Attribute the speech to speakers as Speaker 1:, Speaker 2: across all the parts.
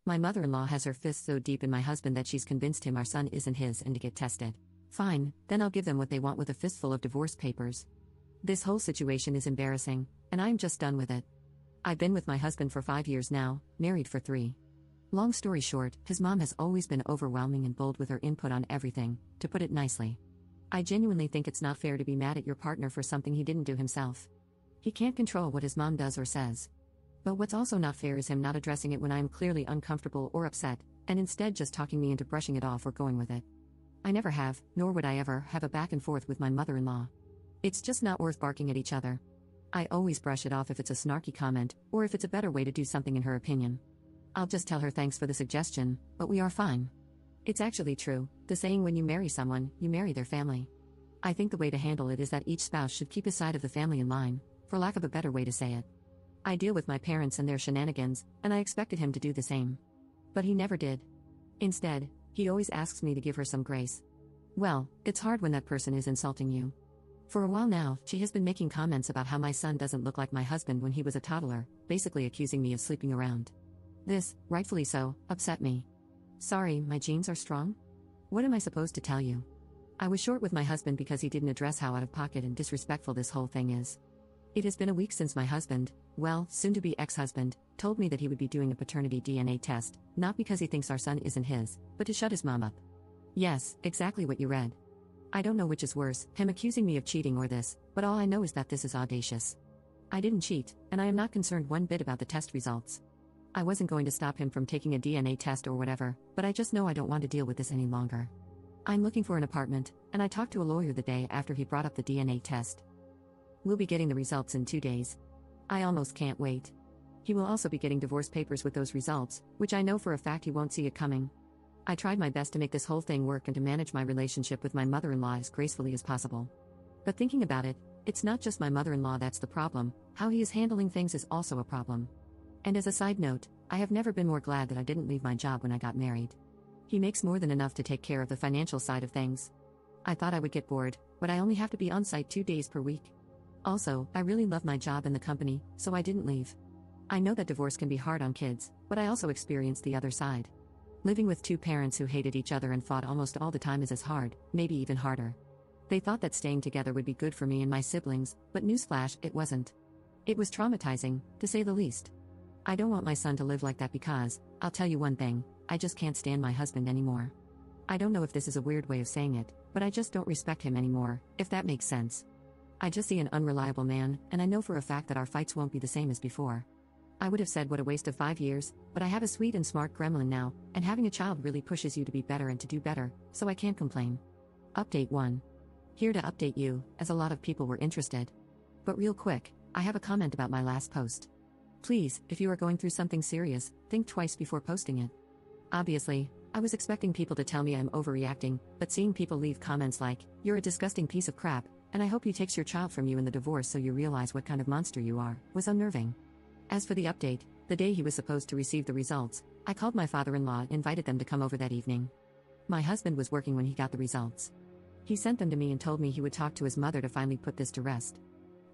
Speaker 1: My mother-in-law has her fists so deep in my husband that she's convinced him our son isn't his and to get tested. Fine, then I'll give them what they want with a fistful of divorce papers. This whole situation is embarrassing, and I'm just done with it. I've been with my husband for 5 years now, married for 3. Long story short, his mom has always been overwhelming and bold with her input on everything, to put it nicely. I genuinely think it's not fair to be mad at your partner for something he didn't do himself. He can't control what his mom does or says. But what's also not fair is him not addressing it when I am clearly uncomfortable or upset, and instead just talking me into brushing it off or going with it. I never have, nor would I ever, have a back and forth with my mother-in-law. It's just not worth barking at each other. I always brush it off if it's a snarky comment, or if it's a better way to do something in her opinion. I'll just tell her thanks for the suggestion, but we are fine. It's actually true, the saying when you marry someone, you marry their family. I think the way to handle it is that each spouse should keep his side of the family in line, for lack of a better way to say it. I deal with my parents and their shenanigans, and I expected him to do the same. But he never did. Instead, he always asks me to give her some grace. Well, it's hard when that person is insulting you. For a while now, she has been making comments about how my son doesn't look like my husband when he was a toddler, basically accusing me of sleeping around. This, rightfully so, upset me. Sorry, my genes are strong? What am I supposed to tell you? I was short with my husband because he didn't address how out of pocket and disrespectful this whole thing is. It has been a week since my husband, well, soon-to-be ex-husband, told me that he would be doing a paternity DNA test, not because he thinks our son isn't his, but to shut his mom up. Yes, exactly what you read. I don't know which is worse, him accusing me of cheating or this, but all I know is that this is audacious. I didn't cheat, and I am not concerned one bit about the test results. I wasn't going to stop him from taking a DNA test or whatever, but I just know I don't want to deal with this any longer. I'm looking for an apartment, and I talked to a lawyer the day after he brought up the DNA test. We'll be getting the results in 2 days. I almost can't wait. He will also be getting divorce papers with those results, which I know for a fact he won't see it coming. I tried my best to make this whole thing work and to manage my relationship with my mother-in-law as gracefully as possible. But thinking about it, it's not just my mother-in-law that's the problem, how he is handling things is also a problem. And as a side note, I have never been more glad that I didn't leave my job when I got married. He makes more than enough to take care of the financial side of things. I thought I would get bored, but I only have to be on site 2 days per week. Also, I really love my job and the company, so I didn't leave. I know that divorce can be hard on kids, but I also experienced the other side. Living with 2 parents who hated each other and fought almost all the time is as hard, maybe even harder. They thought that staying together would be good for me and my siblings, but newsflash, it wasn't. It was traumatizing, to say the least. I don't want my son to live like that because, I'll tell you one thing, I just can't stand my husband anymore. I don't know if this is a weird way of saying it, but I just don't respect him anymore, if that makes sense. I just see an unreliable man, and I know for a fact that our fights won't be the same as before. I would have said what a waste of 5 years, but I have a sweet and smart gremlin now, and having a child really pushes you to be better and to do better, so I can't complain. Update 1. Here to update you, as a lot of people were interested. But real quick, I have a comment about my last post. Please, if you are going through something serious, think twice before posting it. Obviously, I was expecting people to tell me I'm overreacting, but seeing people leave comments like, "You're a disgusting piece of crap, and I hope he takes your child from you in the divorce so you realize what kind of monster you are," was unnerving. As for the update, the day he was supposed to receive the results, I called my father-in-law and invited them to come over that evening. My husband was working when he got the results. He sent them to me and told me he would talk to his mother to finally put this to rest.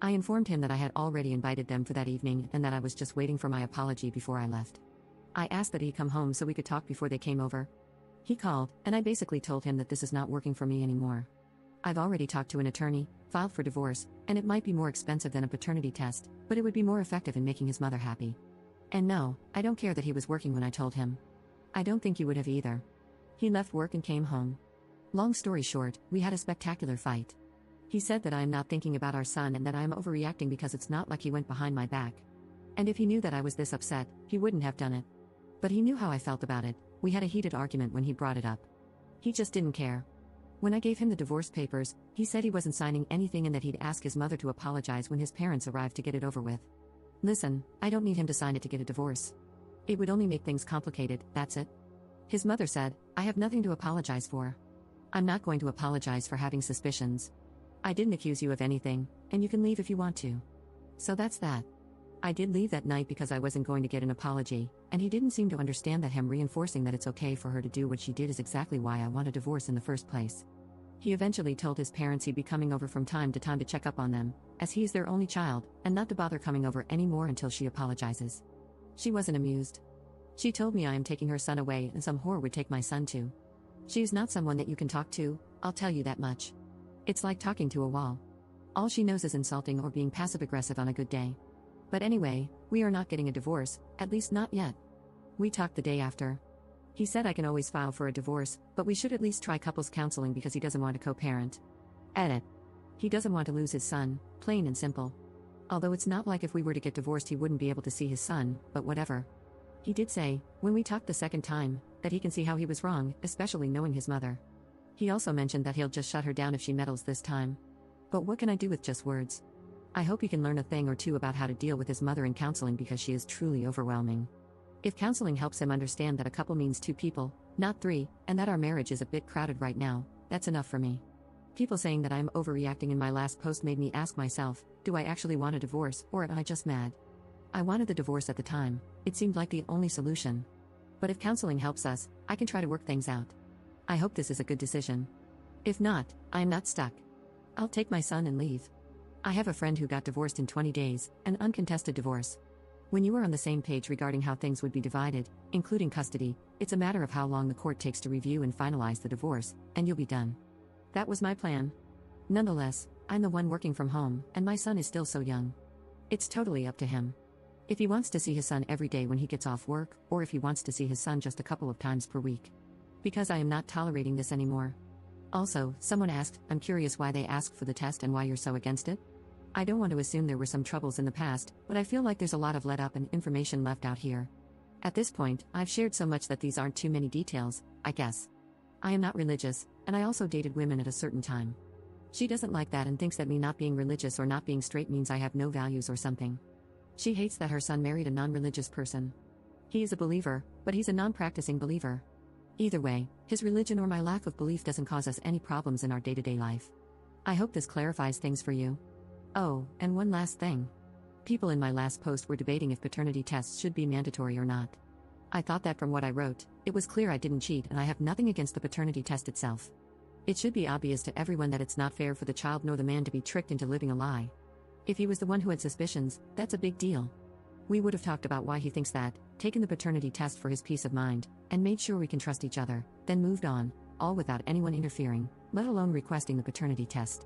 Speaker 1: I informed him that I had already invited them for that evening and that I was just waiting for my apology before I left. I asked that he come home so we could talk before they came over. He called, and I basically told him that this is not working for me anymore. I've already talked to an attorney, filed for divorce, and it might be more expensive than a paternity test, but it would be more effective in making his mother happy. And no, I don't care that he was working when I told him. I don't think you would have either. He left work and came home. Long story short, we had a spectacular fight. He said that I am not thinking about our son and that I am overreacting because it's not like he went behind my back. And if he knew that I was this upset, he wouldn't have done it. But he knew how I felt about it. We had a heated argument when he brought it up. He just didn't care. When I gave him the divorce papers, he said he wasn't signing anything and that he'd ask his mother to apologize when his parents arrived to get it over with. Listen, I don't need him to sign it to get a divorce. It would only make things complicated, that's it. His mother said, "I have nothing to apologize for. I'm not going to apologize for having suspicions. I didn't accuse you of anything, and you can leave if you want to." So that's that. I did leave that night because I wasn't going to get an apology, and he didn't seem to understand that him reinforcing that it's okay for her to do what she did is exactly why I want a divorce in the first place. He eventually told his parents he'd be coming over from time to check up on them, as he is their only child, and not to bother coming over anymore until she apologizes. She wasn't amused. She told me I am taking her son away and some whore would take my son too. She is not someone that you can talk to, I'll tell you that much. It's like talking to a wall. All she knows is insulting or being passive-aggressive on a good day. But anyway, we are not getting a divorce, at least not yet. We talked the day after. He said I can always file for a divorce, but we should at least try couples counseling because he doesn't want to co-parent. Edit. He doesn't want to lose his son, plain and simple. Although it's not like if we were to get divorced he wouldn't be able to see his son, but whatever. He did say, when we talked the second time, that he can see how he was wrong, especially knowing his mother. He also mentioned that he'll just shut her down if she meddles this time. But what can I do with just words? I hope he can learn a thing or two about how to deal with his mother in counseling because she is truly overwhelming. If counseling helps him understand that a couple means two people, not three, and that our marriage is a bit crowded right now, that's enough for me. People saying that I'm overreacting in my last post made me ask myself, do I actually want a divorce, or am I just mad? I wanted the divorce at the time, it seemed like the only solution. But if counseling helps us, I can try to work things out. I hope this is a good decision. If not, I am not stuck. I'll take my son and leave. I have a friend who got divorced in 20 days, an uncontested divorce. When you are on the same page regarding how things would be divided, including custody, it's a matter of how long the court takes to review and finalize the divorce, and you'll be done. That was my plan. Nonetheless, I'm the one working from home, and my son is still so young. It's totally up to him. If he wants to see his son every day when he gets off work, or if he wants to see his son just a couple of times per week. Because I am not tolerating this anymore. Also, someone asked, I'm curious why they asked for the test and why you're so against it? I don't want to assume there were some troubles in the past, but I feel like there's a lot of let up and information left out here. At this point, I've shared so much that these aren't too many details, I guess. I am not religious, and I also dated women at a certain time. She doesn't like that and thinks that me not being religious or not being straight means I have no values or something. She hates that her son married a non-religious person. He is a believer, but he's a non-practicing believer. Either way, his religion or my lack of belief doesn't cause us any problems in our day-to-day life. I hope this clarifies things for you. Oh, and one last thing. People in my last post were debating if paternity tests should be mandatory or not. I thought that from what I wrote, it was clear I didn't cheat and I have nothing against the paternity test itself. It should be obvious to everyone that it's not fair for the child nor the man to be tricked into living a lie. If he was the one who had suspicions, that's a big deal. We would have talked about why he thinks that, taken the paternity test for his peace of mind, and made sure we can trust each other, then moved on, all without anyone interfering, let alone requesting the paternity test.